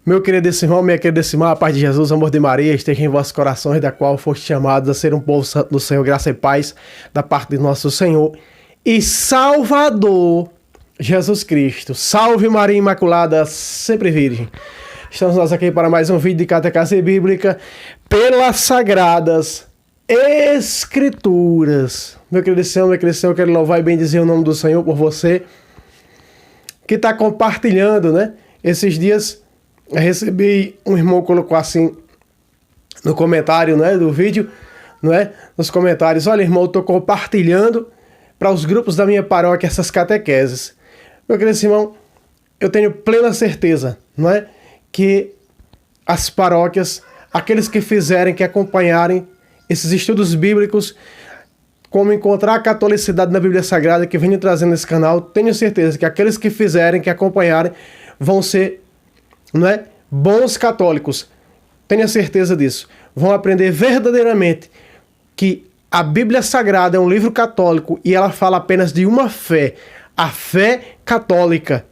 Meu querido irmão, minha querida irmã, a paz de Jesus, o amor de Maria, esteja em vossos corações, da qual foste chamados a ser um povo santo do Senhor, graça e paz da parte de nosso Senhor e Salvador, Jesus Cristo. Salve Maria Imaculada, sempre virgem. Estamos nós aqui para mais um vídeo de Catequese Bíblica pelas Sagradas Escrituras. Meu querido Senhor, eu quero louvar e bendizer o nome do Senhor por você que está compartilhando, né? Esses dias eu recebi, um irmão colocou assim no comentário, né, do vídeo, não é? Nos comentários: olha, irmão, eu estou compartilhando para os grupos da minha paróquia essas catequeses. Meu querido irmão, eu tenho plena certeza, não é, que as paróquias, aqueles que fizerem, que acompanharem esses estudos bíblicos, como encontrar a catolicidade na Bíblia Sagrada, que venho trazendo nesse canal, tenho certeza que aqueles que fizerem, que acompanharem, vão ser, não é, bons católicos. Tenha certeza disso. Vão aprender verdadeiramente que a Bíblia Sagrada é um livro católico e ela fala apenas de uma fé, a fé católica.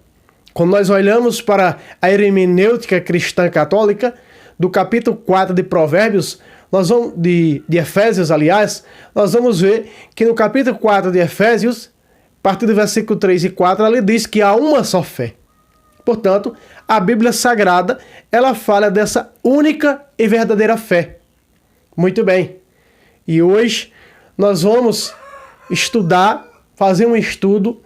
Quando nós olhamos para a hermenêutica cristã católica, do capítulo 4 de Provérbios, nós vamos, de Efésios, aliás, nós vamos ver que no capítulo 4 de Efésios, a partir do versículo 3 e 4, ela diz que há uma só fé. Portanto, a Bíblia Sagrada, ela fala dessa única e verdadeira fé. Muito bem. E hoje nós vamos estudar, fazer um estudo,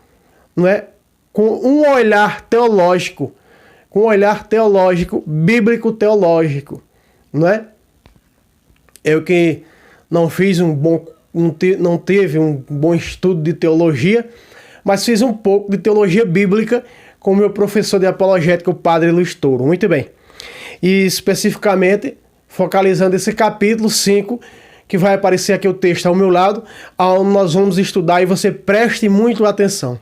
não é, com um olhar teológico, bíblico teológico, não é? Eu que não fiz não teve um bom estudo de teologia, mas fiz um pouco de teologia bíblica com o meu professor de apologética, o Padre Luiz Touro. Muito bem. E especificamente, focalizando esse capítulo 5, que vai aparecer aqui o texto ao meu lado, onde nós vamos estudar, e você preste muito atenção.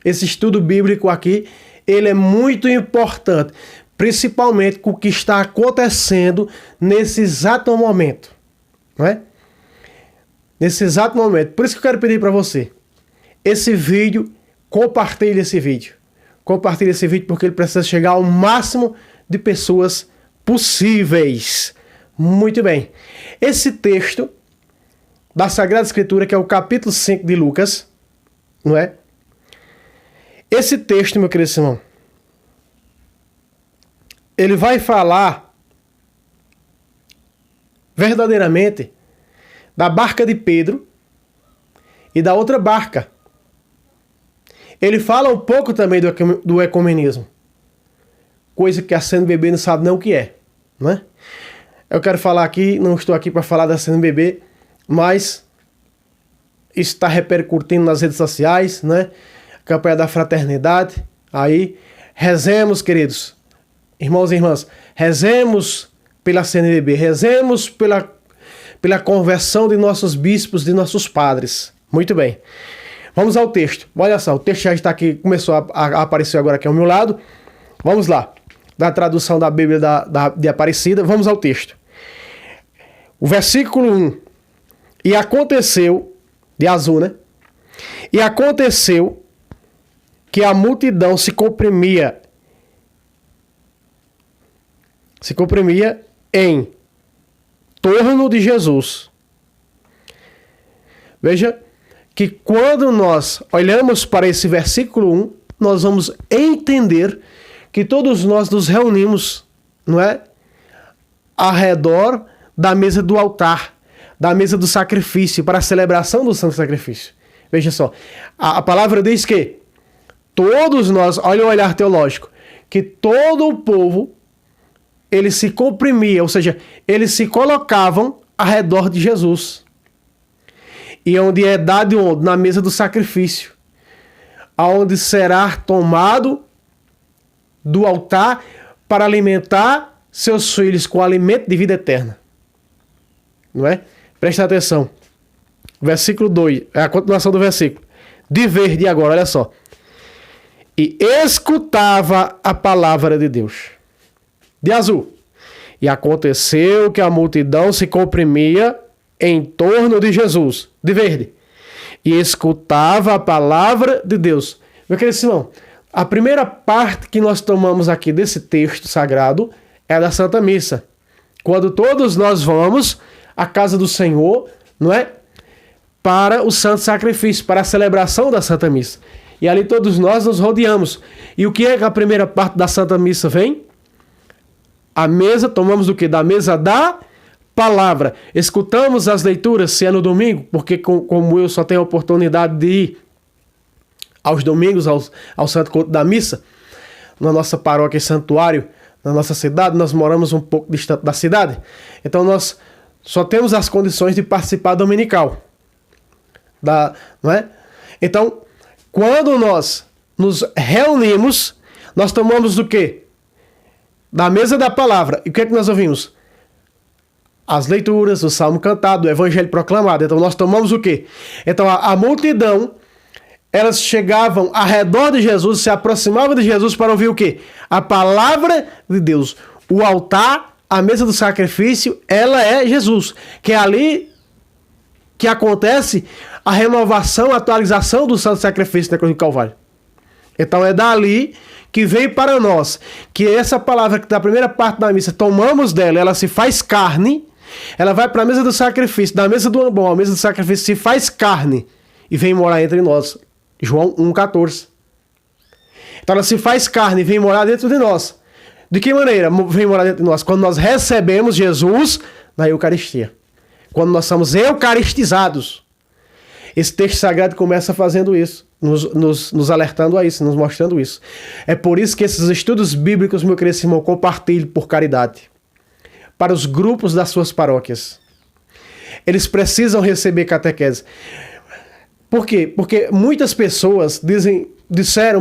Esse estudo bíblico aqui, ele é muito importante, principalmente com o que está acontecendo nesse exato momento. Não é? Nesse exato momento. Por isso que eu quero pedir para você, esse vídeo, compartilhe esse vídeo. Compartilhe esse vídeo porque ele precisa chegar ao máximo de pessoas possíveis. Muito bem. Esse texto da Sagrada Escritura, que é o capítulo 5 de Lucas, não é? Esse texto, meu querido irmão, ele vai falar verdadeiramente da barca de Pedro e da outra barca. Ele fala um pouco também do ecumenismo, coisa que a CNBB não sabe nem o que é, né? Eu quero falar aqui, não estou aqui para falar da CNBB, mas isso está repercutindo nas redes sociais, né? A campanha da fraternidade, aí, rezemos, queridos, irmãos e irmãs, rezemos pela CNBB, rezemos pela conversão de nossos bispos, de nossos padres. Muito bem. Vamos ao texto. Olha só, o texto já está aqui, começou a aparecer agora aqui ao meu lado. Vamos lá. Da tradução da Bíblia de Aparecida, vamos ao texto. O versículo 1. E aconteceu, de azul, né? E aconteceu que a multidão se comprimia em torno de Jesus. Veja que quando nós olhamos para esse versículo 1, nós vamos entender que todos nós nos reunimos, não é? Ao redor da mesa do altar, da mesa do sacrifício, para a celebração do santo sacrifício. Veja só, a palavra diz que todos nós, olha o olhar teológico, que todo o povo, ele se comprimia, ou seja, eles se colocavam ao redor de Jesus. E onde é dado onde? Na mesa do sacrifício, aonde será tomado do altar para alimentar seus filhos com alimento de vida eterna. Não é? Presta atenção. Versículo 2, é a continuação do versículo. De verde agora, olha só. E escutava a palavra de Deus. De azul. E aconteceu que a multidão se comprimia em torno de Jesus. De verde. E escutava a palavra de Deus. Meu querido irmão, a primeira parte que nós tomamos aqui desse texto sagrado é a da Santa Missa. Quando todos nós vamos à casa do Senhor, não é? Para o Santo Sacrifício, para a celebração da Santa Missa. E ali todos nós nos rodeamos. E o que é que a primeira parte da Santa Missa vem? A mesa, tomamos do quê? Da mesa da palavra. Escutamos as leituras, se é no domingo, porque como eu só tenho a oportunidade de ir aos domingos ao Santo Culto da Missa, na nossa paróquia e santuário, na nossa cidade, nós moramos um pouco distante da cidade. Então nós só temos as condições de participar dominical. Não é? Então, quando nós nos reunimos, nós tomamos do quê? Da mesa da palavra. E o que é que nós ouvimos? As leituras, o salmo cantado, o evangelho proclamado. Então nós tomamos o quê? Então a multidão, elas chegavam ao redor de Jesus, se aproximavam de Jesus para ouvir o quê? A palavra de Deus. O altar, a mesa do sacrifício, ela é Jesus. Que é ali que acontece a renovação, a atualização do santo sacrifício da cruz do Calvário. Então é dali que veio para nós, que essa palavra que da primeira parte da missa tomamos dela, ela se faz carne, ela vai para a mesa do sacrifício, da mesa do ambão, a mesa do sacrifício se faz carne e vem morar entre nós. João 1,14. Então ela se faz carne e vem morar dentro de nós. De que maneira vem morar dentro de nós? Quando nós recebemos Jesus na Eucaristia. Quando nós somos eucaristizados. Esse texto sagrado começa fazendo isso, nos alertando a isso, nos mostrando isso. É por isso que esses estudos bíblicos, meu querido irmão, compartilhe por caridade. Para os grupos das suas paróquias. Eles precisam receber catequese. Por quê? Porque muitas pessoas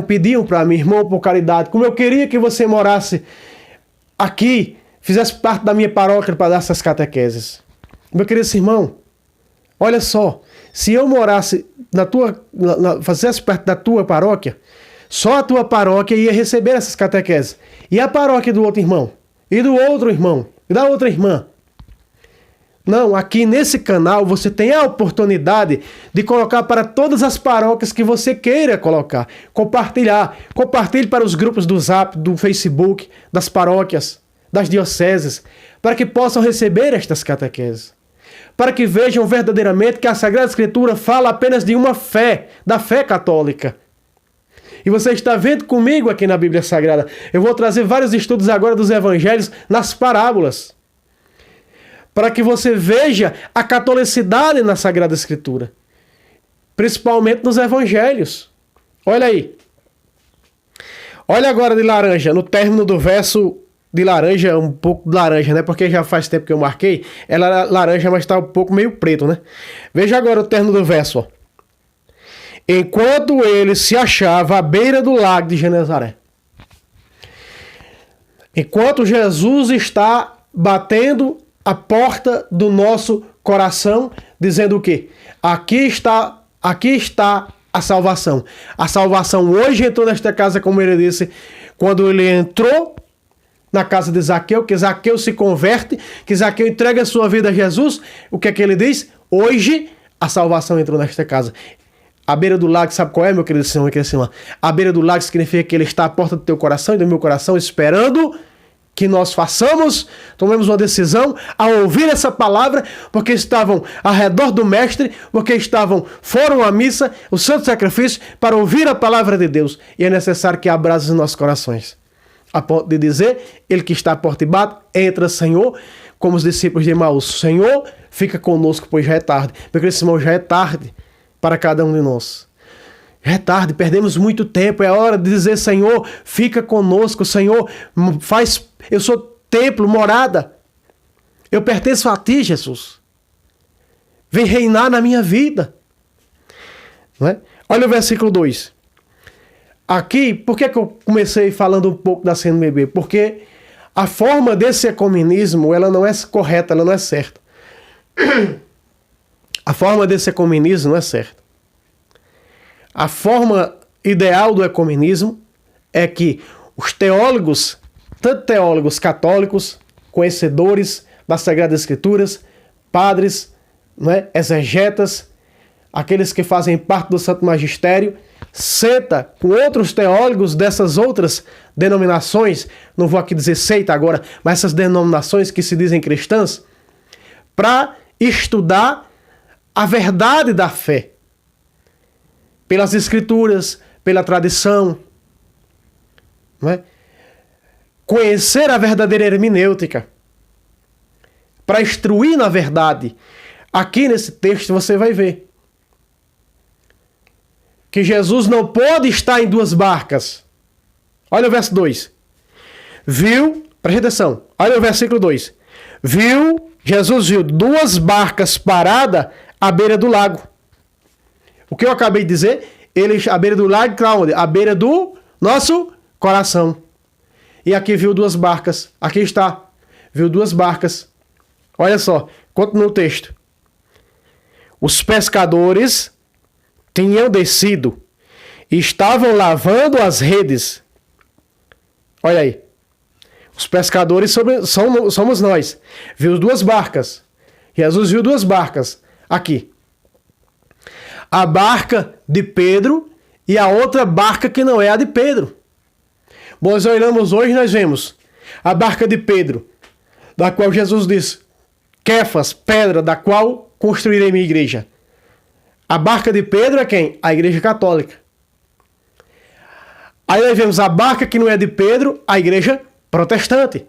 pediam para mim, irmão, por caridade, como eu queria que você morasse aqui, fizesse parte da minha paróquia para dar essas catequeses. Meu querido irmão, olha só, se eu morasse fizesse parte da tua paróquia, só a tua paróquia ia receber essas catequeses. E a paróquia do outro irmão? E do outro irmão? E da outra irmã? Não, aqui nesse canal você tem a oportunidade de colocar para todas as paróquias que você queira colocar. Compartilhar. Compartilhe para os grupos do Zap, do Facebook, das paróquias, das dioceses, para que possam receber estas catequeses. Para que vejam verdadeiramente que a Sagrada Escritura fala apenas de uma fé, da fé católica. E você está vendo comigo aqui na Bíblia Sagrada. Eu vou trazer vários estudos agora dos evangelhos nas parábolas. Para que você veja a catolicidade na Sagrada Escritura. Principalmente nos evangelhos. Olha aí. Olha agora de laranja, no término do verso de laranja, um pouco de laranja, né? Porque já faz tempo que eu marquei. Ela era laranja, mas está um pouco meio preto, né? Veja agora o término do verso, ó. Enquanto ele se achava à beira do lago de Genezaré. Enquanto Jesus está batendo a porta do nosso coração, dizendo o quê? Aqui está a salvação. A salvação hoje entrou nesta casa, como ele disse, quando ele entrou na casa de Zaqueu, que Zaqueu se converte, que Zaqueu entrega a sua vida a Jesus. O que é que ele diz? Hoje a salvação entrou nesta casa. A beira do lago, sabe qual é, meu querido senhor? A beira do lago significa que ele está à porta do teu coração e do meu coração, esperando que nós tomemos uma decisão a ouvir essa palavra, porque estavam ao redor do mestre, porque foram à missa, o santo sacrifício, para ouvir a palavra de Deus. E é necessário que abrace os nossos corações. A ponto de dizer, ele que está à porta e bate, entra, Senhor, como os discípulos de Emaús. Senhor, fica conosco, pois já é tarde. Meu querido irmão, já é tarde para cada um de nós. Já é tarde, perdemos muito tempo, é hora de dizer, Senhor, fica conosco, Senhor, eu sou templo, morada, eu pertenço a Ti, Jesus. Vem reinar na minha vida. Não é? Olha o versículo 2. Aqui, por que eu comecei falando um pouco da CNBB? Porque a forma desse ecumenismo, ela não é correta, ela não é certa. A forma desse ecumenismo não é certa. A forma ideal do ecumenismo é que os teólogos, tanto teólogos católicos, conhecedores das Sagradas Escrituras, padres, não é? Exegetas, aqueles que fazem parte do Santo Magistério, senta com outros teólogos dessas outras denominações, não vou aqui dizer seita agora, mas essas denominações que se dizem cristãs, para estudar a verdade da fé. Pelas escrituras, pela tradição. Não é? Conhecer a verdadeira hermenêutica. Para instruir na verdade. Aqui nesse texto você vai ver que Jesus não pode estar em duas barcas. Olha o verso 2. Preste atenção, olha o versículo 2. Jesus viu duas barcas paradas à beira do lago. O que eu acabei de dizer? À beira do lago, para onde? À beira do nosso coração. E aqui viu duas barcas. Aqui está. Viu duas barcas. Olha só, continua o texto. Os pescadores tinham descido e estavam lavando as redes. Olha aí. Os pescadores somos nós. Viu duas barcas. Jesus viu duas barcas. Aqui. A barca de Pedro e a outra barca que não é a de Pedro. Nós olhamos hoje, nós vemos a barca de Pedro, da qual Jesus diz, Quefas, pedra, da qual construirei minha igreja. A barca de Pedro é quem? A igreja católica. Aí nós vemos a barca que não é de Pedro, a igreja protestante.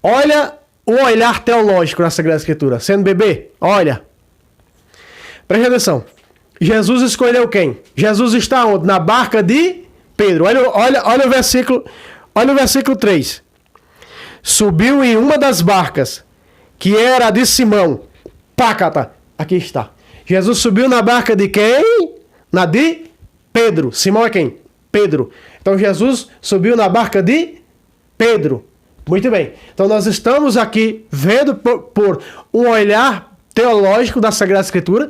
Olha o olhar teológico na Sagrada Escritura. CNBB, olha. Preste atenção. Jesus escolheu quem? Jesus está onde? Na barca de Pedro. Olha o versículo. Olha o versículo 3. Subiu em uma das barcas, que era a de Simão. Pácata. Aqui está. Jesus subiu na barca de quem? Na de Pedro. Simão é quem? Pedro. Então Jesus subiu na barca de Pedro. Muito bem. Então nós estamos aqui vendo por um olhar teológico da Sagrada Escritura,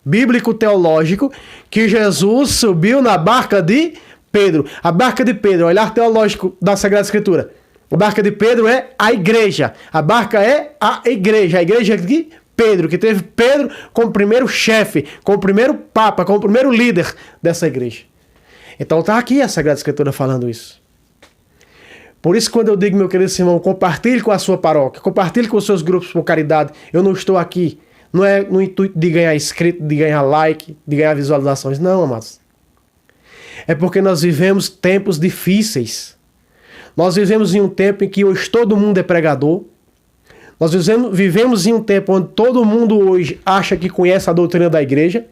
bíblico-teológico, que Jesus subiu na barca de Pedro. A barca de Pedro, o olhar teológico da Sagrada Escritura. A barca de Pedro é a igreja. A barca é a igreja de Pedro, que teve Pedro como primeiro chefe, como primeiro papa, como primeiro líder dessa igreja. Então está aqui a Sagrada Escritura falando isso. Por isso, quando eu digo, meu querido irmão, compartilhe com a sua paróquia, compartilhe com os seus grupos por caridade, eu não estou aqui, não é no intuito de ganhar inscrito, de ganhar like, de ganhar visualizações, não, amados. É porque nós vivemos tempos difíceis. Nós vivemos em um tempo em que hoje todo mundo é pregador. Nós vivemos em um tempo onde todo mundo hoje acha que conhece a doutrina da igreja.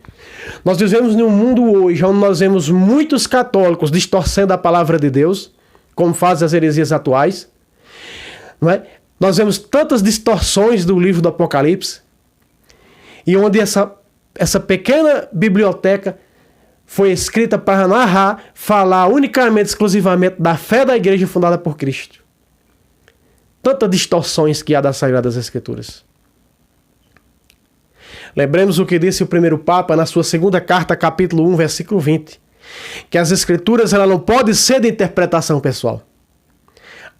Nós vivemos em um mundo hoje onde nós vemos muitos católicos distorcendo a palavra de Deus, como fazem as heresias atuais. Não é? Nós vemos tantas distorções do livro do Apocalipse, e onde essa pequena biblioteca foi escrita para narrar, falar unicamente, exclusivamente da fé da igreja fundada por Cristo. Tantas distorções que há das Sagradas Escrituras. Lembremos o que disse o primeiro Papa na sua segunda carta, capítulo 1, versículo 20. Que as Escrituras ela não podem ser de interpretação pessoal.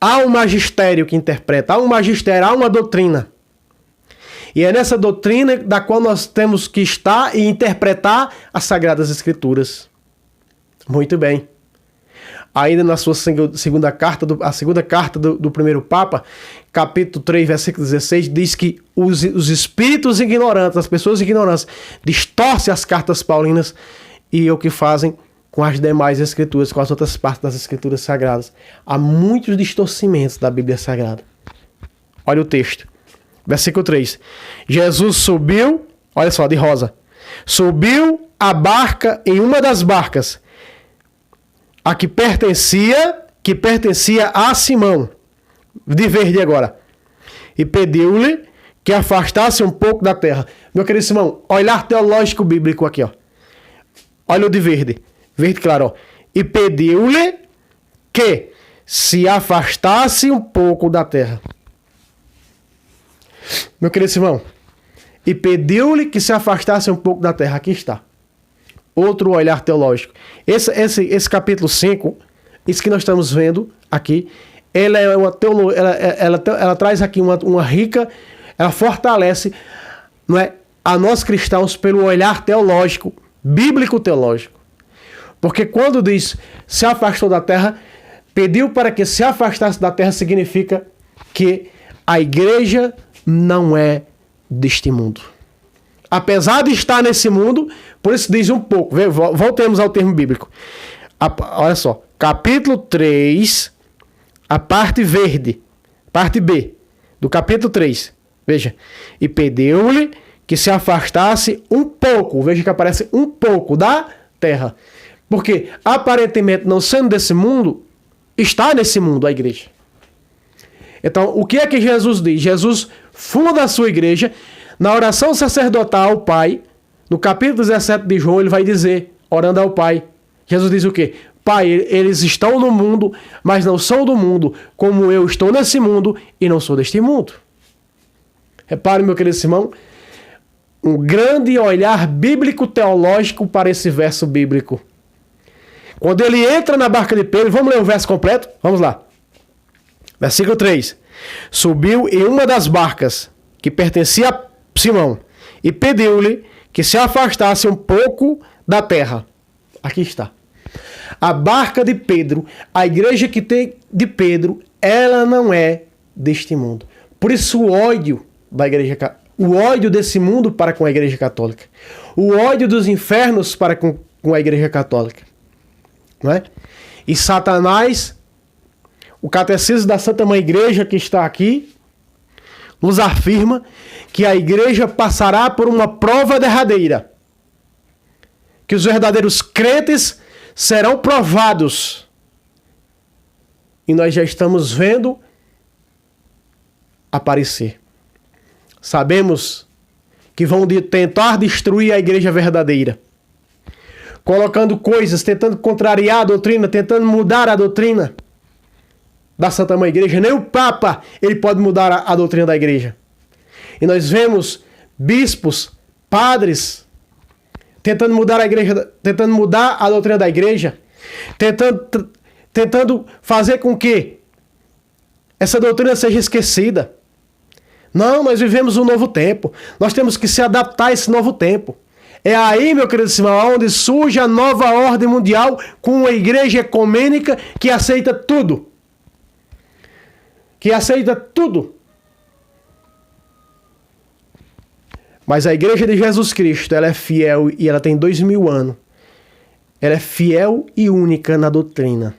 Há um magistério que interpreta, há um magistério, há uma doutrina. E é nessa doutrina da qual nós temos que estar e interpretar as Sagradas Escrituras. Muito bem. Ainda na sua segunda carta, a segunda carta do primeiro Papa, capítulo 3, versículo 16, diz que os espíritos ignorantes, as pessoas ignorantes, distorcem as cartas paulinas e o que fazem com as demais escrituras, com as outras partes das escrituras sagradas. Há muitos distorcimentos da Bíblia Sagrada. Olha o texto. Versículo 3. Jesus subiu, olha só, de rosa. Subiu a barca em uma das barcas, a que pertencia a Simão, de verde agora, e pediu-lhe que afastasse um pouco da terra. Meu querido Simão, olhar teológico bíblico aqui, ó. Olha o de verde claro, ó. E pediu-lhe que se afastasse um pouco da terra. Meu querido irmão, e pediu-lhe que se afastasse um pouco da terra. Aqui está. Outro olhar teológico. Esse capítulo 5, isso que nós estamos vendo aqui, ela traz aqui uma rica, ela fortalece, não é, a nós cristãos pelo olhar teológico bíblico-teológico. Porque quando diz se afastou da terra, pediu para que se afastasse da terra, significa que a igreja não é deste mundo. Apesar de estar nesse mundo, por isso diz um pouco. Voltemos ao termo bíblico. Olha só, capítulo 3, a parte verde, parte B, do capítulo 3. Veja, e pediu-lhe que se afastasse um pouco, veja que aparece um pouco da terra. Porque, aparentemente, não sendo desse mundo, está nesse mundo a igreja. Então, o que é que Jesus diz? Jesus funda a sua igreja. Na oração sacerdotal ao Pai, no capítulo 17 de João, ele vai dizer, orando ao Pai, Jesus diz o quê? Pai, eles estão no mundo, mas não são do mundo, como eu estou nesse mundo e não sou deste mundo. Repare, meu querido irmão, um grande olhar bíblico-teológico para esse verso bíblico. Quando ele entra na barca de Pedro, vamos ler o verso completo? Vamos lá. Versículo 3. Subiu em uma das barcas que pertencia a Simão e pediu-lhe que se afastasse um pouco da terra. Aqui está. A barca de Pedro, a igreja que tem de Pedro, ela não é deste mundo. Por isso o ódio da igreja, o ódio desse mundo para com a igreja católica, o ódio dos infernos para com a igreja católica, não é? E Satanás, o catecismo da Santa Mãe Igreja que está aqui, nos afirma que a igreja passará por uma prova derradeira, que os verdadeiros crentes serão provados. E nós já estamos vendo aparecer. Sabemos que vão tentar destruir a igreja verdadeira, colocando coisas, tentando contrariar a doutrina, tentando mudar a doutrina da Santa Mãe Igreja. Nem o Papa ele pode mudar a doutrina da igreja. E nós vemos bispos, padres, tentando mudar a igreja, tentando mudar a doutrina da igreja, tentando fazer com que essa doutrina seja esquecida. Não, nós vivemos um novo tempo. Nós temos que se adaptar a esse novo tempo. É aí, meu querido irmão, onde surge a nova ordem mundial com uma igreja ecumênica que aceita tudo. Que aceita tudo. Mas a igreja de Jesus Cristo, ela é fiel e ela tem 2000 anos. Ela é fiel e única na doutrina.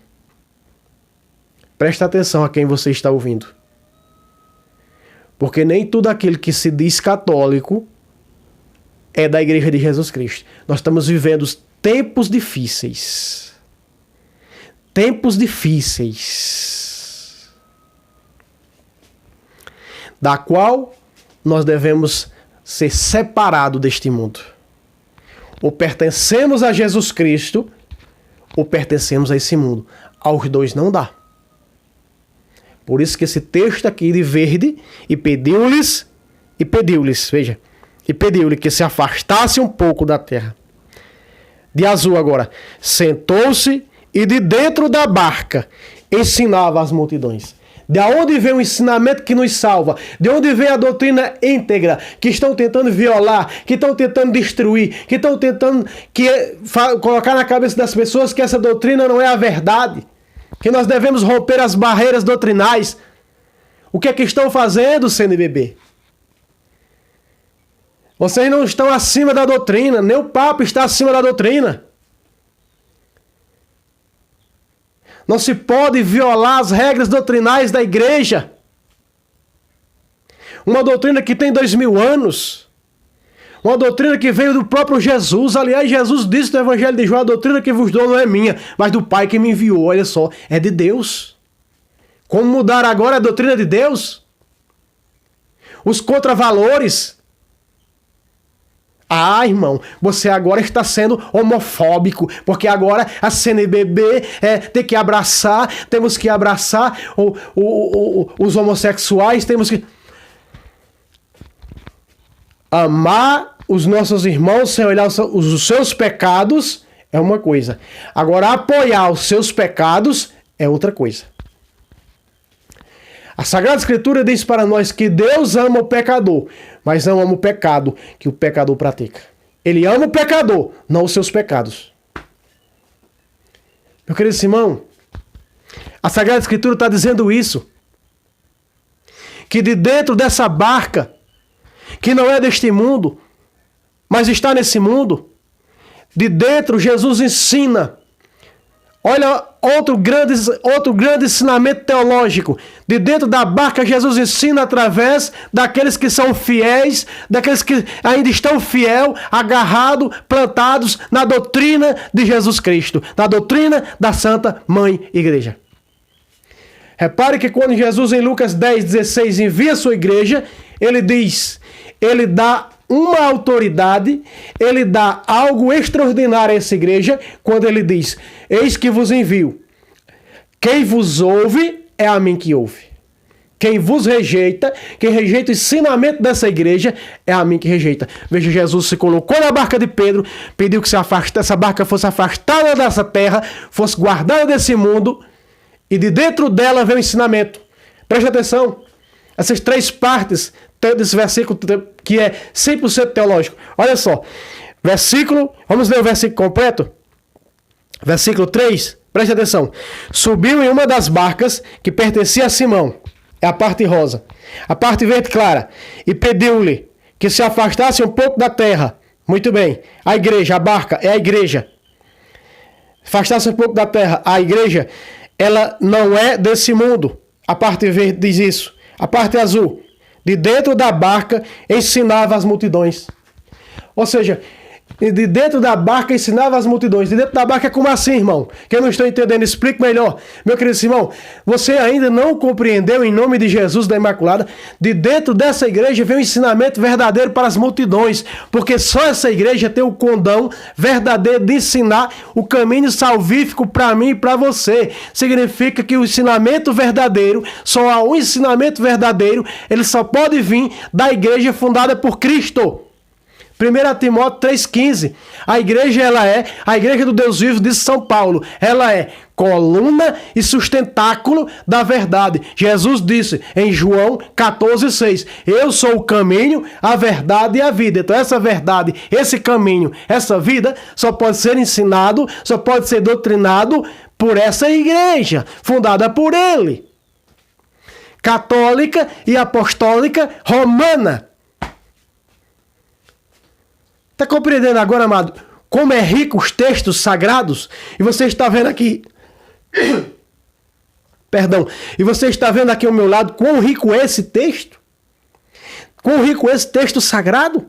Presta atenção a quem você está ouvindo. Porque nem tudo aquilo que se diz católico é da igreja de Jesus Cristo. Nós estamos vivendo tempos difíceis. Tempos difíceis. Da qual nós devemos ser separados deste mundo. Ou pertencemos a Jesus Cristo, ou pertencemos a esse mundo. Aos dois não dá. Por isso que esse texto aqui de verde, e pediu-lhes, veja, e pediu-lhe que se afastasse um pouco da terra. De azul agora, sentou-se e de dentro da barca ensinava as multidões. De onde vem o ensinamento que nos salva? De onde vem a doutrina íntegra que estão tentando violar, que estão tentando destruir, que estão tentando colocar na cabeça das pessoas que essa doutrina não é a verdade, que nós devemos romper as barreiras doutrinais? O que é que estão fazendo, CNBB? Vocês não estão acima da doutrina, nem o Papa está acima da doutrina. Não se pode violar as regras doutrinais da igreja. Uma doutrina que tem 2000 anos. Uma doutrina que veio do próprio Jesus. Aliás, Jesus disse no Evangelho de João: a doutrina que vos dou não é minha, mas do Pai que me enviou. Olha só, é de Deus. Como mudar agora a doutrina de Deus? Os contravalores. Ah, irmão, você agora está sendo homofóbico, porque agora a CNBB tem que abraçar, temos que abraçar os homossexuais, temos que amar os nossos irmãos sem olhar os seus pecados é uma coisa. Agora, apoiar os seus pecados é outra coisa. A Sagrada Escritura diz para nós que Deus ama o pecador, mas não ama o pecado que o pecador pratica. Ele ama o pecador, não os seus pecados. Meu querido irmão, a Sagrada Escritura está dizendo isso. Que de dentro dessa barca, que não é deste mundo, mas está nesse mundo, de dentro Jesus ensina. Olha, outro grande ensinamento teológico. De dentro da barca, Jesus ensina através daqueles que são fiéis, daqueles que ainda estão fiel, agarrados, plantados na doutrina de Jesus Cristo, na doutrina da Santa Mãe Igreja. Repare que quando Jesus, em Lucas 10:16, envia a sua igreja, ele diz, ele dá uma autoridade, ele dá algo extraordinário a essa igreja, quando ele diz, eis que vos envio. Quem vos ouve, é a mim que ouve. Quem vos rejeita, quem rejeita o ensinamento dessa igreja, é a mim que rejeita. Veja, Jesus se colocou na barca de Pedro, pediu que essa barca fosse afastada dessa terra, fosse guardada desse mundo, e de dentro dela vem o ensinamento. Preste atenção, essas três partes desse versículo que é 100% teológico. Olha só, vamos ler o versículo completo? Versículo 3, preste atenção. Subiu em uma das barcas que pertencia a Simão, é a parte rosa, a parte verde clara, e pediu-lhe que se afastasse um pouco da terra. Muito bem, a igreja, a barca é a igreja. Afastasse um pouco da terra, a igreja, ela não é desse mundo. A parte verde diz isso. A parte azul, de dentro da barca, ensinava as multidões. Ou seja, de dentro da barca ensinava as multidões. De dentro da barca é como assim, irmão? Que eu não estou entendendo, explique melhor. Meu querido irmão, você ainda não compreendeu, em nome de Jesus da Imaculada, de dentro dessa igreja vem um ensinamento verdadeiro para as multidões, porque só essa igreja tem o condão verdadeiro de ensinar o caminho salvífico para mim e para você. Significa que o ensinamento verdadeiro, só há um ensinamento verdadeiro, ele só pode vir da igreja fundada por Cristo. 1 Timóteo 3,15, a igreja a igreja do Deus vivo, diz São Paulo, ela é coluna e sustentáculo da verdade. Jesus disse em João 14,6, eu sou o caminho, a verdade e a vida. Então essa verdade, esse caminho, essa vida só pode ser ensinado, só pode ser doutrinado por essa igreja, fundada por ele. Católica e apostólica romana. Está compreendendo agora, amado, como é rico os textos sagrados? E você está vendo aqui... Perdão. E você está vendo aqui ao meu lado quão rico é esse texto? Quão rico é esse texto sagrado?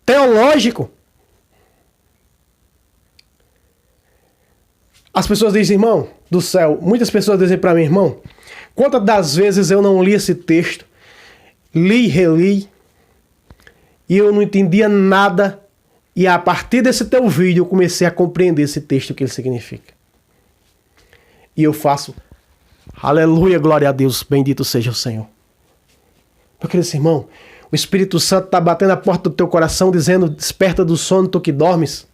Teológico. As pessoas dizem, irmão do céu, muitas pessoas dizem para mim, irmão, quantas das vezes eu não li esse texto? Li e reli, e eu não entendia nada, e a partir desse teu vídeo eu comecei a compreender esse texto, o que ele significa. E eu faço, aleluia, glória a Deus, bendito seja o Senhor. Meu querido irmão, o Espírito Santo está batendo a porta do teu coração, dizendo, desperta do sono, tu que dormes.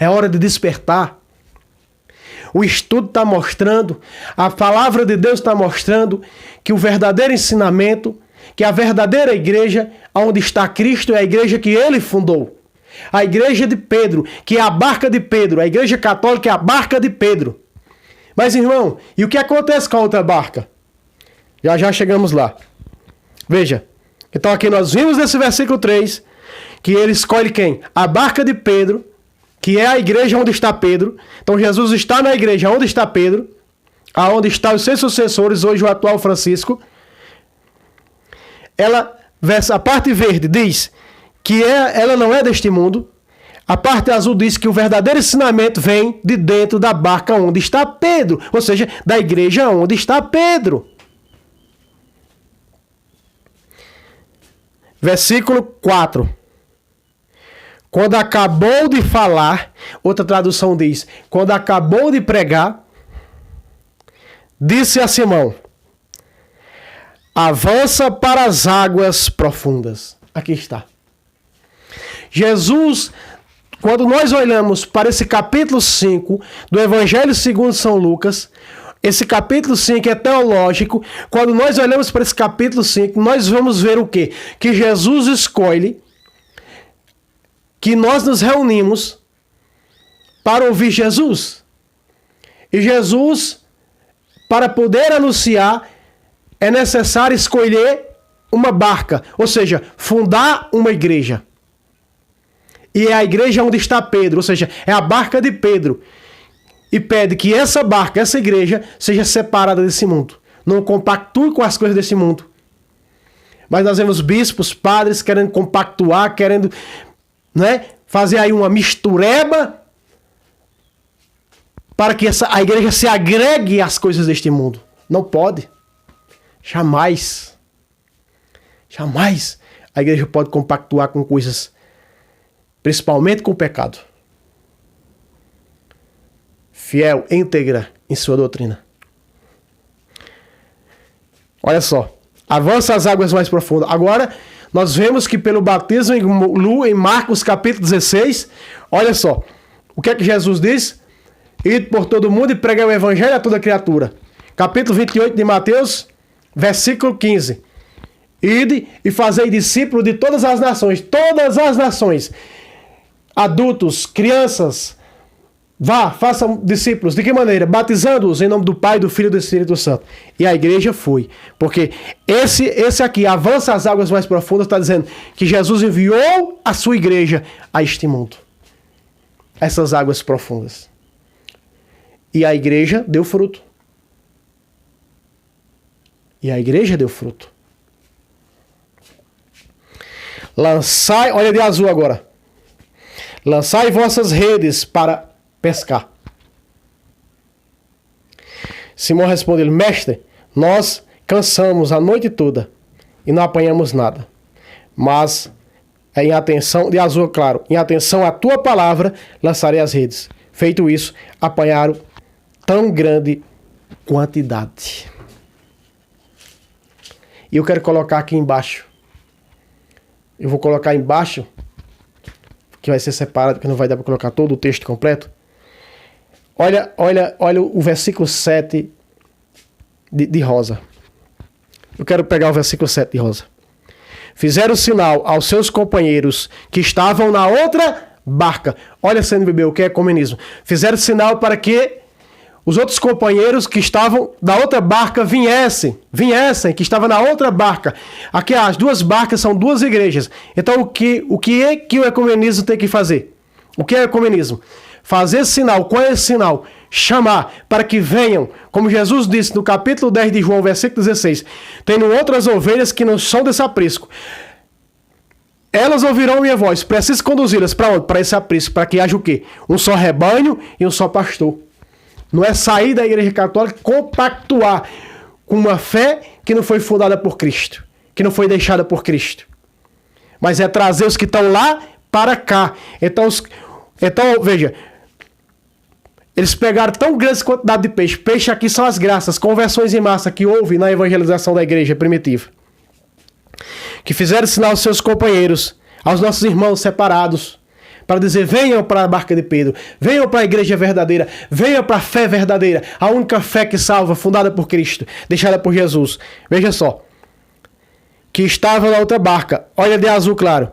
É hora de despertar. O estudo está mostrando, a palavra de Deus está mostrando que o verdadeiro ensinamento, que a verdadeira igreja, onde está Cristo, é a igreja que ele fundou. A igreja de Pedro, que é a barca de Pedro. A igreja católica é a barca de Pedro. Mas, irmão, e o que acontece com a outra barca? Já chegamos lá. Veja. Então aqui nós vimos nesse versículo 3, que ele escolhe quem? A barca de Pedro, que é a igreja onde está Pedro. Então Jesus está na igreja onde está Pedro, aonde estão os seus sucessores, hoje o atual Francisco. A parte verde diz que ela não é deste mundo. A parte azul diz que o verdadeiro ensinamento vem de dentro da barca onde está Pedro. Ou seja, da igreja onde está Pedro. Versículo 4. Quando acabou de falar, outra tradução diz, quando acabou de pregar, disse a Simão, avança para as águas profundas. Aqui está. Jesus, quando nós olhamos para esse capítulo 5 do Evangelho segundo São Lucas, esse capítulo 5 é teológico. Quando nós olhamos para esse capítulo 5, nós vamos ver o quê? Que Jesus escolhe que nós nos reunimos para ouvir Jesus. E Jesus, para poder anunciar, é necessário escolher uma barca, ou seja, fundar uma igreja. E é a igreja onde está Pedro, ou seja, é a barca de Pedro. E pede que essa barca, essa igreja, seja separada desse mundo. Não compactue com as coisas desse mundo. Mas nós vemos bispos, padres querendo compactuar, querendo, né, fazer aí uma mistureba para que a igreja se agregue às coisas deste mundo. Não pode. Jamais. Jamais a igreja pode compactuar com coisas, principalmente com o pecado. Fiel, íntegra em sua doutrina. Olha só. Avança as águas mais profundas. Agora, nós vemos que pelo batismo em Marcos capítulo 16, olha só. O que é que Jesus diz? Ide por todo mundo e pregai o evangelho a toda criatura. Capítulo 28 de Mateus, versículo 15. Ide e fazei discípulos de todas as nações. Todas as nações. Adultos, crianças. Vá, façam discípulos. De que maneira? Batizando-os em nome do Pai, do Filho e do Espírito Santo. E a igreja foi. Porque esse aqui, avança as águas mais profundas, está dizendo que Jesus enviou a sua igreja a este mundo. Essas águas profundas. E a igreja deu fruto. E a igreja deu fruto. Lançai, olha de azul agora. Lançai vossas redes para pescar. Simão respondeu: Mestre, nós cansamos a noite toda e não apanhamos nada. Mas em atenção, de azul claro, em atenção à tua palavra, lançarei as redes. Feito isso, apanharam tão grande quantidade. E eu quero colocar aqui embaixo. Eu vou colocar embaixo, que vai ser separado, porque não vai dar para colocar todo o texto completo. Olha o versículo 7 de Rosa. Eu quero pegar o versículo 7 de Rosa. Fizeram sinal aos seus companheiros que estavam na outra barca. Olha, CNBB, o que é ecumenismo. Fizeram sinal para que os outros companheiros que estavam da outra barca viessem, que estavam na outra barca. Aqui as duas barcas são duas igrejas. Então o que é que o ecumenismo tem que fazer? O que é ecumenismo? Fazer sinal. Qual é esse sinal? Chamar para que venham, como Jesus disse no capítulo 10 de João, versículo 16, tendo outras ovelhas que não são desse aprisco. Elas ouvirão minha voz. Preciso conduzi-las para onde? Para esse aprisco, para que haja o quê? Um só rebanho e um só pastor. Não é sair da igreja católica, compactuar com uma fé que não foi fundada por Cristo, que não foi deixada por Cristo. Mas é trazer os que estão lá para cá. Então veja, eles pegaram tão grande quantidade de peixe. Peixe aqui são as graças, conversões em massa que houve na evangelização da igreja primitiva. Que fizeram sinal aos seus companheiros, aos nossos irmãos separados, para dizer: venham para a barca de Pedro, venham para a igreja verdadeira, venham para a fé verdadeira, a única fé que salva, fundada por Cristo, deixada por Jesus. Veja só, que estava na outra barca, olha de azul claro,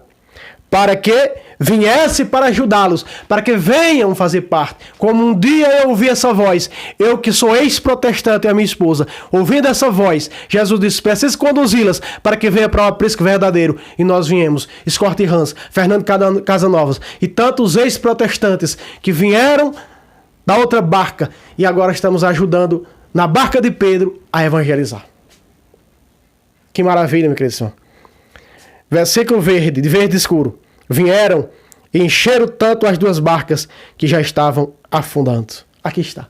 para que viesse para ajudá-los, para que venham fazer parte. Como um dia eu ouvi essa voz, eu que sou ex-protestante e a minha esposa, ouvindo essa voz, Jesus disse: preciso conduzi-las para que venha para o aprisco verdadeiro. E nós viemos, Scott Hans, Fernando Casanovas e tantos ex-protestantes que vieram da outra barca e agora estamos ajudando na barca de Pedro a evangelizar. Que maravilha, meu querido Senhor. Versículo verde, de verde escuro. Vieram e encheram tanto as duas barcas que já estavam afundando. Aqui está.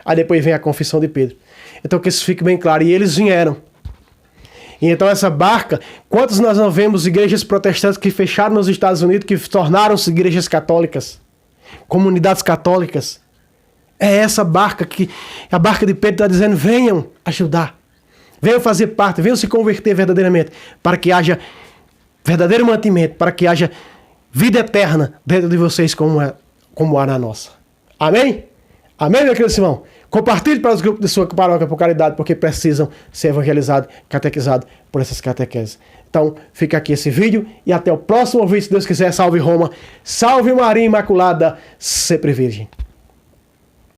Aí depois vem a confissão de Pedro. Então que isso fique bem claro. E eles vieram. E então essa barca, quantos nós não vemos igrejas protestantes que fecharam nos Estados Unidos, que tornaram-se igrejas católicas, comunidades católicas? É essa barca que a barca de Pedro está dizendo: venham ajudar. Venham fazer parte, venham se converter verdadeiramente, para que haja verdadeiro mantimento, para que haja vida eterna dentro de vocês como há na nossa. Amém? Amém, meu querido Simão? Compartilhe para os grupos de sua paróquia por caridade, porque precisam ser evangelizados, catequizados por essas catequeses. Então, fica aqui esse vídeo e até o próximo vídeo, se Deus quiser. Salve Roma, salve Maria Imaculada, sempre virgem.